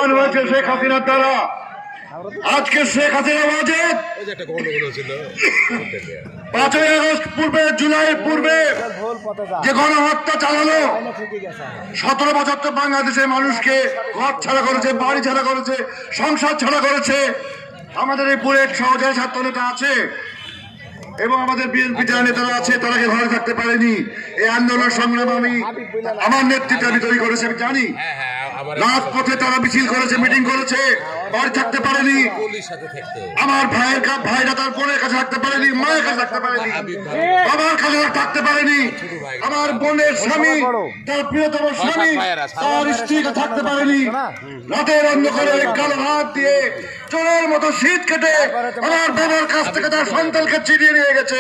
প্রমাণ হয়েছে শেখ হাসিনার দ্বারা। আজকে শেখ হাসিনা ওয়াজেদ 5ই আগস্ট পূর্বে, জুলাইয়ের পূর্বে যে গণহত্যা চালালো, 17 বছর তো বাংলাদেশের মানুষকে ঘর ছাড়া করেছে, বাড়ি ছাড়া করেছে, সংসার ছাড়া করেছে। আমাদের এই বুলেট সহজে ছাত্র নেতা আছে এবং আমাদের বিএনপি যারা নেতারা আছে, তারা ঘরে থাকতে পারেনি। এই আন্দোলন সংগ্রাম আমার নেতৃত্বে আমি তৈরি করেছি, আমি জানি। রাজপথে তারা মিছিল করেছে, মিটিং করেছে, বাড়ি থাকতে পারেনি। আমার ভাইরা তার বোনের কাছে থাকতে পারেনি, মায়ের কাছে থাকতে পারেনি, বাবার কাছে থাকতে পারেনি। আমার বোনের স্বামী, তার প্রিয়তম স্বামী, তার স্ত্রীকে থাকতে পারেনি। রাতের অন্ধকারে কালো হাত দিয়ে চোরের মতো শীত কেটে আমার বাবার কাছ থেকে তার সন্তানকে ছিনিয়ে নিয়ে গেছে,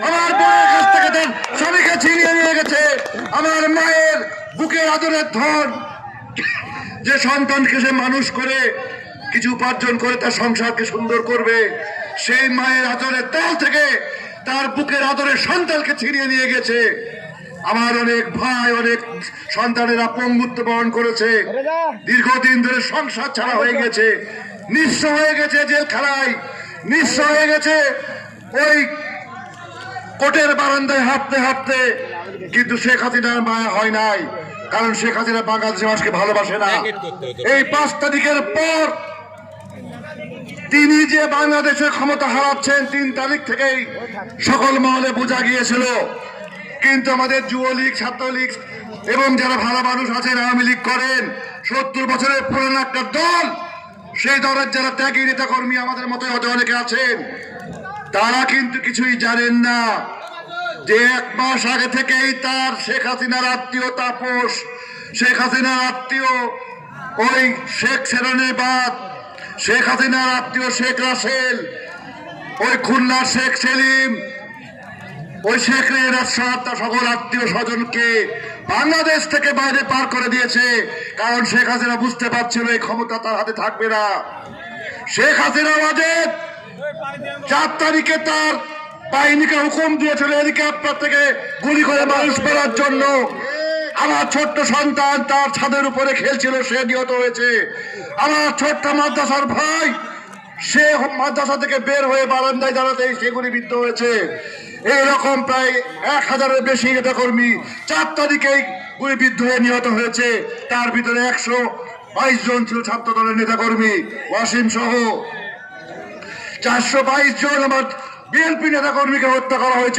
আমার বোনের কাছ থেকে তার স্বামীকে ছিনিয়ে নিয়ে গেছে। আমার মায়ের বুকের আদরের ধন, যে সন্তানকে সে মানুষ করে কিছু উপার্জন করে তার সংসারকে সুন্দর করবে, সেই মায়ের আদরের তাল থেকে তার বুকের আদরের সন্তানকে ছিনিয়ে নিয়ে গেছে। আমার অনেক ভাই, অনেক সন্তানেরা পঙ্গুত্ব বরণ করেছে, দীর্ঘদিন ধরে সংসার ছাড়া হয়ে গেছে, নিঃস্ব হয়ে গেছে, জেলখানায় নিঃস্ব হয়ে গেছে ওই কোর্টের বারান্দায় হাঁটতে হাঁটতে। কিন্তু শেখ হাসিনার মায়া হয় নাই, কারণ শেখ হাসিনা বাংলাদেশের মানুষকে ভালোবাসে না। এই 5 তারিখের পর তিনি যে বাংলাদেশের ক্ষমতা হারাচ্ছেন, 3 তারিখ থেকেই সকল মহলে বোঝা গিয়েছিল। কিন্তু আমাদের যুবলীগ, ছাত্রলীগ এবং যারা ভালো মানুষ আছেন, আওয়ামী লীগ করেন, 70 বছরের পুরনো একটা দল, সেই দলের যারা ত্যাগী নেতা কর্মী আমাদের মতো হয়তো অনেকে আছেন, তারা কিন্তু কিছুই জানেন না যে 1 মাস আগে থেকেই তার শেখ হাসিনার আত্মীয় তাপস, শেখ হাসিনার আত্মীয় ওই শেখ সেরানিবাদ, শেখ হাসিনার আত্মীয় শেখ রাসেল, ওই খুলনার শেখ সেলিম, ওই শেখ রেহানার সকল আত্মীয় স্বজনকে বাংলাদেশ থেকে বাইরে পার করে দিয়েছে। কারণ শেখ হাসিনা বুঝতে পারছিল এই ক্ষমতা তার হাতে থাকবে না। শেখ হাসিনা ওয়াজেদ 4 তারিখে তার বাহিনীকে হুকুম দিয়েছিল হেলিকপ্টার থেকে গুলি করে মানুষ মারার জন্য। আমার ছোট্ট সন্তান তার ছাদের উপরে খেলছিল, সে নিহত হয়েছে। আমার ছোট্ট মাদ্রাসার ভাই, সে মাদ্রাসা থেকে বের হয়ে বারান্দায় দাঁড়াতেই সে গুলিবিদ্ধ হয়েছে। এইরকম প্রায় 1000-এর বেশি নেতাকর্মী 4 তারিখেই গুলিবিদ্ধ হয়ে নিহত হয়েছে। তার ভিতরে 122 জন ছিল ছাত্র দলের নেতাকর্মী, ওয়াসিম সহ 422 জন আমার বিএনপি নেতাকর্মীকে হত্যা করা হয়েছে।